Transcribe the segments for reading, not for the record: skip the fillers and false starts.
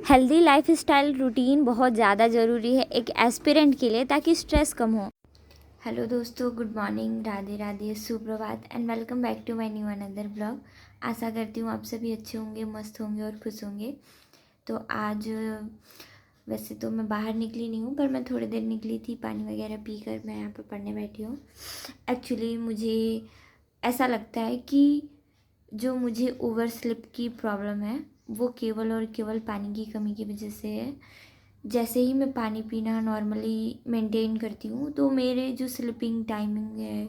Healthy lifestyle routine बहुत ज़्यादा ज़रूरी है एक एस्पिरेंट के लिए ताकि स्ट्रेस कम हो। हेलो दोस्तों, गुड मॉर्निंग, राधे राधे, सुप्रभात and welcome back to my new another blog. आशा करती हूँ आप सभी अच्छे होंगे, मस्त होंगे और खुश होंगे। तो आज वैसे तो मैं बाहर निकली नहीं हूँ, पर मैं थोड़ी देर निकली थी, पानी वगैरह पी कर मैं यहाँ पर पढ़ने बैठी हूँ। एक्चुअली मुझे ऐसा लगता है कि जो मुझे ओवर स्लिप की प्रॉब्लम है वो केवल और केवल पानी की कमी की वजह से है। जैसे ही मैं पानी पीना नॉर्मली मेंटेन करती हूँ तो मेरे जो स्लीपिंग टाइमिंग है,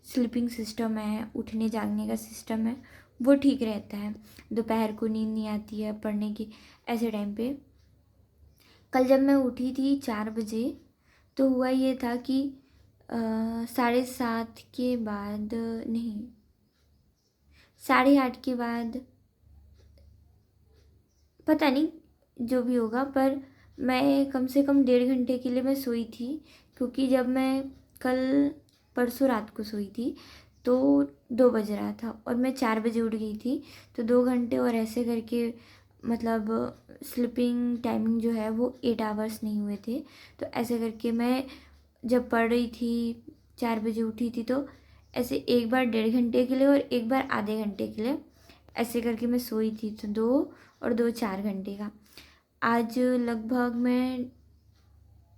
स्लीपिंग सिस्टम है, उठने जागने का सिस्टम है, वो ठीक रहता है। दोपहर को नींद नहीं आती है पढ़ने की ऐसे टाइम पे। कल जब मैं उठी थी 4 बजे तो हुआ ये था कि 7:30 के बाद नहीं, 8:30 के बाद, पता नहीं जो भी होगा, पर मैं कम से कम 1.5 घंटे के लिए मैं सोई थी। क्योंकि जब मैं कल परसों रात को सोई थी तो 2 बज रहा था और मैं 4 बजे उठ गई थी। तो 2 घंटे और ऐसे करके मतलब स्लीपिंग टाइमिंग जो है वो 8 आवर्स नहीं हुए थे। तो ऐसे करके मैं जब पढ़ रही थी 4 बजे उठी थी तो ऐसे एक बार 1.5 घंटे के लिए और एक बार आधे घंटे के लिए ऐसे करके मैं सोई थी। तो 2 और 2 4 घंटे का। आज लगभग मैं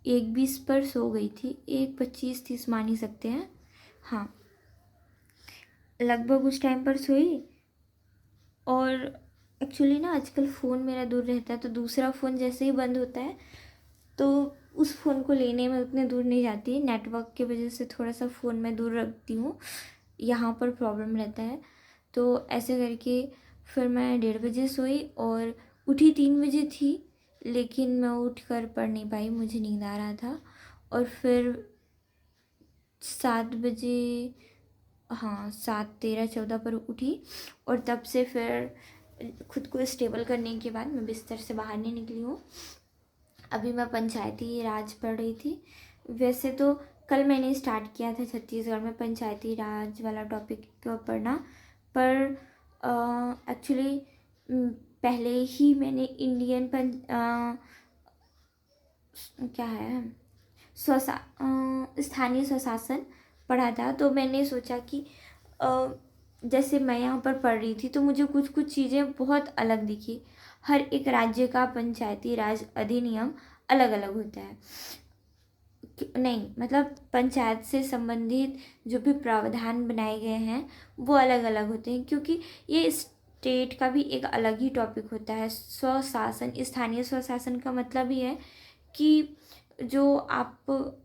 1:20 पर सो गई थी, 1:25-30 मान ही सकते हैं। हाँ, लगभग उस टाइम पर सोई। और एक्चुअली ना आजकल फ़ोन मेरा दूर रहता है तो दूसरा फ़ोन जैसे ही बंद होता है तो उस फ़ोन को लेने में उतने दूर नहीं जाती। नेटवर्क की वजह से थोड़ा सा फ़ोन में दूर रखती हूँ, यहाँ पर प्रॉब्लम रहता है। तो ऐसे करके फिर मैं 1:30 बजे सोई और उठी 3 बजे थी, लेकिन मैं उठ कर पढ़ नहीं पाई, मुझे नींद आ रहा था। और फिर 7 बजे, हाँ 7:13-14 पर उठी और तब से फिर खुद को स्टेबल करने के बाद मैं बिस्तर से बाहर नहीं निकली हूँ। अभी मैं पंचायती राज पढ़ रही थी। वैसे तो कल मैंने स्टार्ट किया था छत्तीसगढ़ में पंचायती राज वाला टॉपिक को पढ़ना, पर एक्चुअली पहले ही मैंने इंडियन क्या है स्थानीय स्वशासन पढ़ा था। तो मैंने सोचा कि जैसे मैं यहाँ पर पढ़ रही थी तो मुझे कुछ कुछ चीज़ें बहुत अलग दिखी। हर एक राज्य का पंचायती राज अधिनियम अलग अलग होता है। नहीं मतलब पंचायत से संबंधित जो भी प्रावधान बनाए गए हैं वो अलग अलग होते हैं, क्योंकि ये स्टेट का भी एक अलग ही टॉपिक होता है। स्वशासन, स्थानीय स्वशासन का मतलब ही है कि जो आप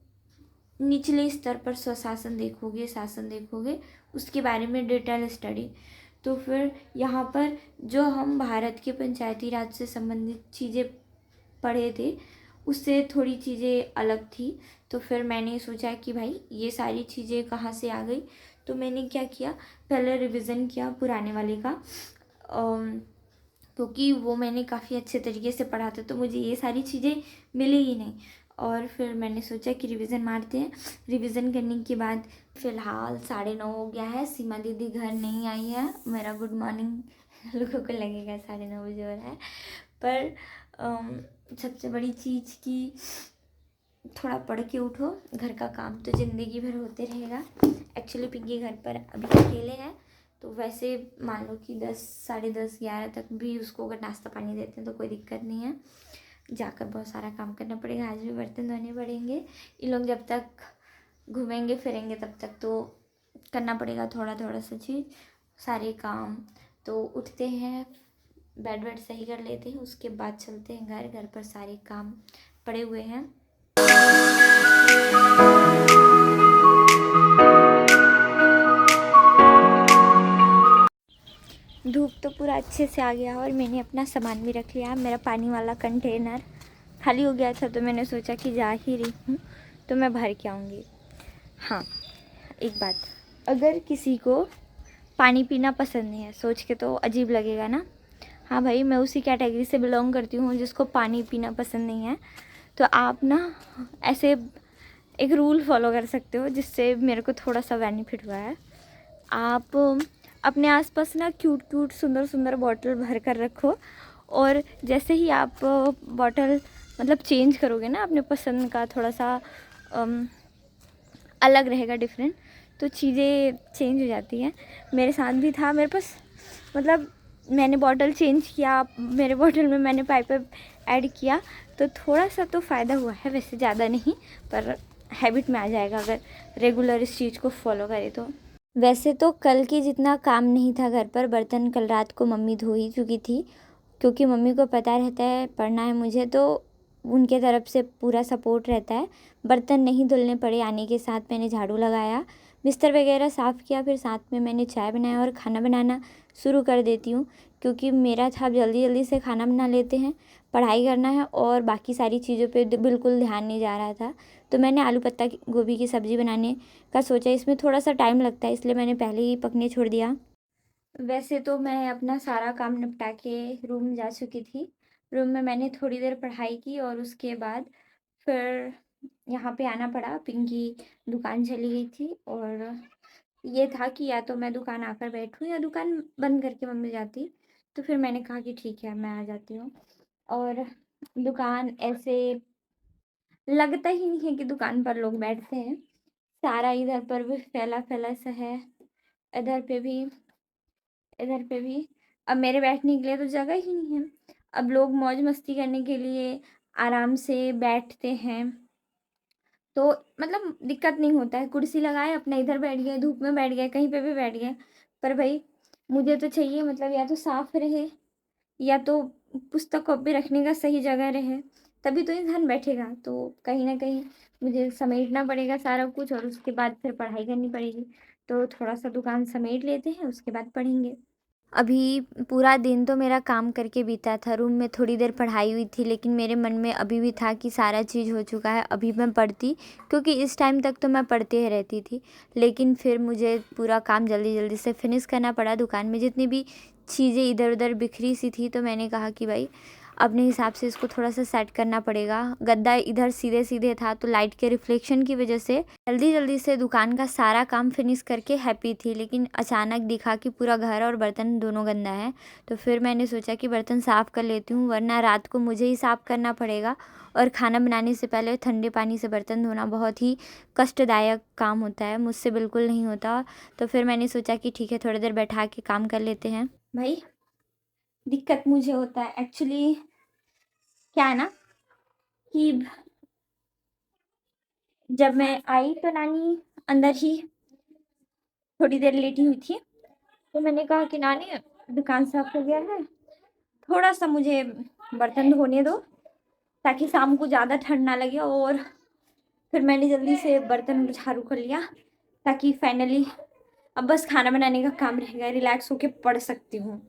निचले स्तर पर स्वशासन देखोगे, शासन देखोगे, उसके बारे में डिटेल स्टडी। तो फिर यहाँ पर जो हम भारत के पंचायती राज से संबंधित चीज़ें पढ़े थे उससे थोड़ी चीज़ें अलग थी। तो फिर मैंने सोचा कि भाई ये सारी चीज़ें कहाँ से आ गई। तो मैंने क्या किया, पहले रिवीजन किया पुराने वाले का, क्योंकि वो मैंने काफ़ी अच्छे तरीके से पढ़ा था तो मुझे ये सारी चीज़ें मिली ही नहीं। और फिर मैंने सोचा कि रिवीजन मारते हैं। रिवीजन करने के बाद फ़िलहाल 9:30 हो गया है, सीमा दीदी घर नहीं आई है। मेरा गुड मॉर्निंग लोगों को लगेगा 9:30 बजे हो रहा है, पर सबसे बड़ी चीज़ कि थोड़ा पढ़ के उठो। घर का काम तो ज़िंदगी भर होते रहेगा। एक्चुअली पिंकी घर पर अभी अकेले हैं, तो वैसे मान लो कि 10, 10:30, 11 तक भी उसको अगर नाश्ता पानी देते हैं तो कोई दिक्कत नहीं है। जाकर बहुत सारा काम करना पड़ेगा, आज भी बर्तन धोने पड़ेंगे। ये लोग जब तक घूमेंगे फिरेंगे तब तक तो करना पड़ेगा थोड़ा थोड़ा सा चीज़, सारे काम। तो उठते हैं, बेड वेड सही कर लेते हैं, उसके बाद चलते हैं घर पर सारे काम पड़े हुए हैं। धूप तो पूरा अच्छे से आ गया और मैंने अपना सामान भी रख लिया। मेरा पानी वाला कंटेनर खाली हो गया था तो मैंने सोचा कि जा ही रही हूँ तो मैं भर के आऊँगी। हाँ, एक बात, अगर किसी को पानी पीना पसंद नहीं है, सोच के तो अजीब लगेगा ना। हाँ भाई, मैं उसी कैटेगरी से बिलोंग करती हूँ जिसको पानी पीना पसंद नहीं है। तो आप ना ऐसे एक रूल फॉलो कर सकते हो जिससे मेरे को थोड़ा सा बेनिफिट हुआ है। आप अपने आसपास ना क्यूट क्यूट सुंदर सुंदर बॉटल भर कर रखो और जैसे ही आप बॉटल मतलब चेंज करोगे ना अपने पसंद का, थोड़ा सा अलग रहेगा, डिफरेंट, तो चीज़ें चेंज हो जाती हैं। मेरे साथ भी था, मेरे पास मतलब मैंने बॉटल चेंज किया, मेरे बॉटल में मैंने पाइप ऐड किया, तो थोड़ा सा तो फ़ायदा हुआ है, वैसे ज़्यादा नहीं, पर हैबिट में आ जाएगा अगर रेगुलर इस चीज़ को फॉलो करें तो। वैसे तो कल के जितना काम नहीं था घर पर, बर्तन कल रात को मम्मी धो ही चुकी थी, क्योंकि मम्मी को पता रहता है पढ़ना है मुझे, तो उनके तरफ से पूरा सपोर्ट रहता है। बर्तन नहीं धुलने पड़े, आने के साथ मैंने झाड़ू लगाया, बिस्तर वगैरह साफ़ किया, फिर साथ में मैंने चाय बनाया और खाना बनाना शुरू कर देती हूँ, क्योंकि मेरा था जल्दी जल्दी से खाना बना लेते हैं, पढ़ाई करना है और बाकी सारी चीज़ों पे बिल्कुल ध्यान नहीं जा रहा था। तो मैंने आलू पत्ता गोभी की सब्ज़ी बनाने का सोचा, इसमें थोड़ा सा टाइम लगता है, इसलिए मैंने पहले ही पकने छोड़ दिया। वैसे तो मैं अपना सारा काम निपटा के रूम जा चुकी थी। रूम में मैंने थोड़ी देर पढ़ाई की और उसके बाद फिर यहाँ पे आना पड़ा। पिंकी दुकान चली गई थी और ये था कि या तो मैं दुकान आकर बैठूँ या दुकान बंद करके मम्मी जाती। तो फिर मैंने कहा कि ठीक है, मैं आ जाती हूँ। और दुकान ऐसे लगता ही नहीं है कि दुकान पर लोग बैठते हैं। सारा इधर पर भी फैला फैला सा है, इधर पे भी, इधर पे भी। अब मेरे बैठने के लिए तो जगह ही नहीं है। अब लोग मौज मस्ती करने के लिए आराम से बैठते हैं, तो मतलब दिक्कत नहीं होता है। कुर्सी लगाए, अपना इधर बैठ गए, धूप में बैठ गए, कहीं पे भी बैठ गए। पर भाई मुझे तो चाहिए मतलब या तो साफ रहे, या तो पुस्तक कॉपी रखने का सही जगह रहे, तभी तो इंसान बैठेगा। तो कहीं ना कहीं मुझे समेटना पड़ेगा सारा कुछ और उसके बाद फिर पढ़ाई करनी पड़ेगी। तो थोड़ा सा दुकान समेट लेते हैं, उसके बाद पढ़ेंगे। अभी पूरा दिन तो मेरा काम करके बीता था, रूम में थोड़ी देर पढ़ाई हुई थी, लेकिन मेरे मन में अभी भी था कि सारा चीज़ हो चुका है, अभी मैं पढ़ती, क्योंकि इस टाइम तक तो मैं पढ़ते ही रहती थी। लेकिन फिर मुझे पूरा काम जल्दी जल्दी से फिनिश करना पड़ा। दुकान में जितनी भी चीज़ें इधर उधर बिखरी सी थी, तो मैंने कहा कि भाई अपने हिसाब से इसको थोड़ा सा सेट करना पड़ेगा। गद्दा इधर सीधे सीधे था, तो लाइट के रिफ्लेक्शन की वजह से जल्दी जल्दी से दुकान का सारा काम फिनिश करके हैप्पी थी, लेकिन अचानक दिखा कि पूरा घर और बर्तन दोनों गंदा है। तो फिर मैंने सोचा कि बर्तन साफ़ कर लेती हूँ, वरना रात को मुझे ही साफ़ करना पड़ेगा, और खाना बनाने से पहले ठंडे पानी से बर्तन धोना बहुत ही कष्टदायक काम होता है, मुझसे बिल्कुल नहीं होता। तो फिर मैंने सोचा कि ठीक है, थोड़ी देर बैठा के काम कर लेते हैं। भाई दिक्कत मुझे होता है एक्चुअली, क्या है ना कि जब मैं आई तो नानी अंदर ही थोड़ी देर लेटी हुई थी, तो मैंने कहा कि नानी दुकान साफ हो गया है, थोड़ा सा मुझे बर्तन धोने दो, ताकि शाम को ज़्यादा ठंड ना लगे। और फिर मैंने जल्दी से बर्तन झाड़ू कर लिया, ताकि फाइनली अब बस खाना बनाने का काम रहेगा, रिलैक्स होके पढ़ सकती हूँ।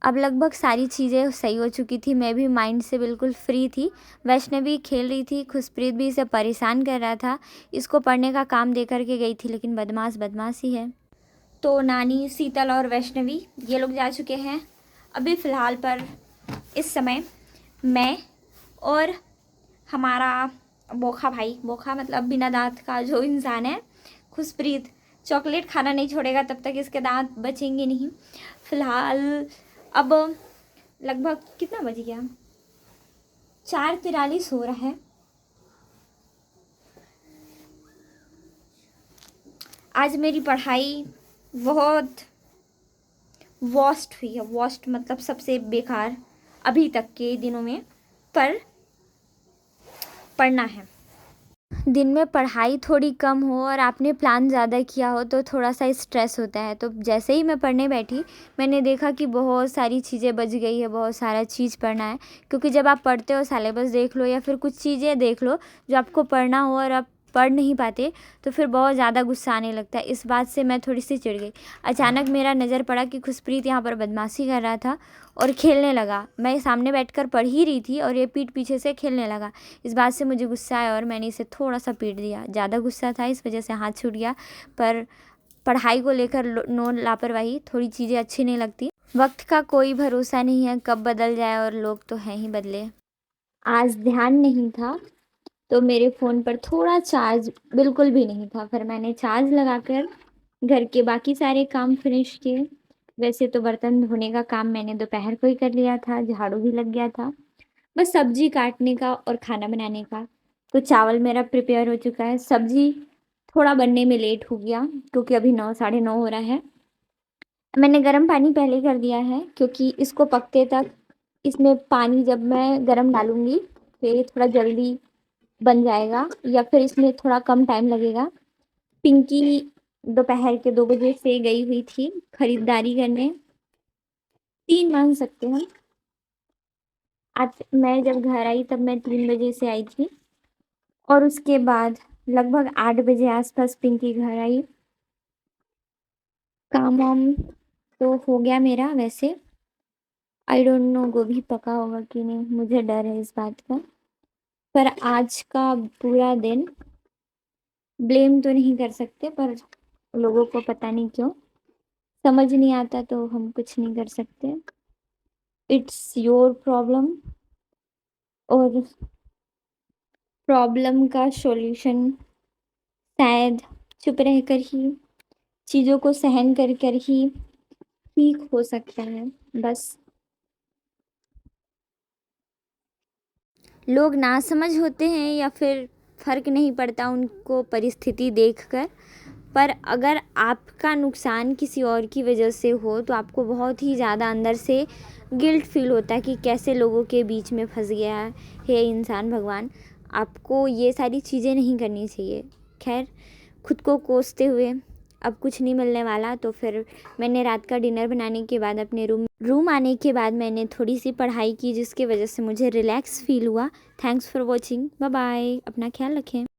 अब लगभग सारी चीज़ें सही हो चुकी थी, मैं भी माइंड से बिल्कुल फ्री थी। वैष्णवी खेल रही थी, खुशप्रीत भी इसे परेशान कर रहा था, इसको पढ़ने का काम दे करके गई थी, लेकिन बदमाश बदमाश ही है। तो नानी, शीतल और वैष्णवी ये लोग जा चुके हैं। अभी फ़िलहाल पर इस समय मैं और हमारा बोखा भाई, बोखा मतलब बिना दांत का जो इंसान है, खुशप्रीत, चॉकलेट खाना नहीं छोड़ेगा तब तक इसके दांत बचेंगे नहीं। फ़िलहाल अब लगभग कितना बज गया, 4:43 हो रहा है। आज मेरी पढ़ाई बहुत वर्स्ट हुई है, वर्स्ट मतलब सबसे बेकार अभी तक के दिनों में, पर पढ़ना है। दिन में पढ़ाई थोड़ी कम हो और आपने प्लान ज़्यादा किया हो तो थोड़ा सा स्ट्रेस होता है। तो जैसे ही मैं पढ़ने बैठी, मैंने देखा कि बहुत सारी चीज़ें बच गई है, बहुत सारा चीज़ पढ़ना है। क्योंकि जब आप पढ़ते हो, सिलेबस देख लो या फिर कुछ चीज़ें देख लो जो आपको पढ़ना हो और आप पढ़ नहीं पाते, तो फिर बहुत ज़्यादा गुस्सा आने लगता है। इस बात से मैं थोड़ी सी चिढ़ गई। अचानक मेरा नज़र पड़ा कि खुशप्रीत यहाँ पर बदमाशी कर रहा था और खेलने लगा। मैं सामने बैठकर पढ़ ही रही थी और ये पीठ पीछे से खेलने लगा। इस बात से मुझे गुस्सा आया और मैंने इसे थोड़ा सा पीट दिया। ज़्यादा गुस्सा था, इस वजह से हाथ छूट गया। पर पढ़ाई को लेकर नो लापरवाही, थोड़ी चीज़ें अच्छी नहीं लगती। वक्त का कोई भरोसा नहीं है, कब बदल जाए, और लोग तो हैं ही बदले। आज ध्यान नहीं था, तो मेरे फ़ोन पर थोड़ा चार्ज बिल्कुल भी नहीं था। फिर मैंने चार्ज लगाकर घर के बाकी सारे काम फिनिश किए। वैसे तो बर्तन धोने का काम मैंने दोपहर को ही कर लिया था, झाड़ू भी लग गया था, बस सब्जी काटने का और खाना बनाने का। तो चावल मेरा प्रिपेयर हो चुका है, सब्जी थोड़ा बनने में लेट हो गया क्योंकि अभी 9 साढ़े 9 हो रहा है। मैंने गर्म पानी पहले कर दिया है क्योंकि इसको पकते तक इसमें पानी जब मैं गर्म डालूंगी तो ये थोड़ा जल्दी बन जाएगा या फिर इसमें थोड़ा कम टाइम लगेगा। पिंकी दोपहर के 2 बजे से गई हुई थी खरीदारी करने, 3 मान सकते हैं। आज मैं जब घर आई तब मैं 3 बजे से आई थी और उसके बाद लगभग 8 बजे आसपास पिंकी घर आई। काम वाम तो हो गया मेरा वैसे। आई डोंट नो गोभी पका होगा कि नहीं, मुझे डर है इस बात का। पर आज का पूरा दिन ब्लेम तो नहीं कर सकते, पर लोगों को पता नहीं क्यों समझ नहीं आता तो हम कुछ नहीं कर सकते। It's your problem. और प्रॉब्लम का सॉल्यूशन शायद चुप रहकर ही, चीज़ों को सहन कर कर ही ठीक हो सकता है। बस लोग नासमझ होते हैं या फिर फ़र्क नहीं पड़ता उनको परिस्थिति देखकर। पर अगर आपका नुकसान किसी और की वजह से हो तो आपको बहुत ही ज़्यादा अंदर से गिल्ट फील होता है कि कैसे लोगों के बीच में फंस गया है हे इंसान भगवान। आपको ये सारी चीज़ें नहीं करनी चाहिए। खैर, खुद को कोसते हुए अब कुछ नहीं मिलने वाला, तो फिर मैंने रात का डिनर बनाने के बाद अपने रूम आने के बाद मैंने थोड़ी सी पढ़ाई की जिसकी वजह से मुझे रिलैक्स फील हुआ। Thanks for watching, bye bye, अपना ख्याल रखें।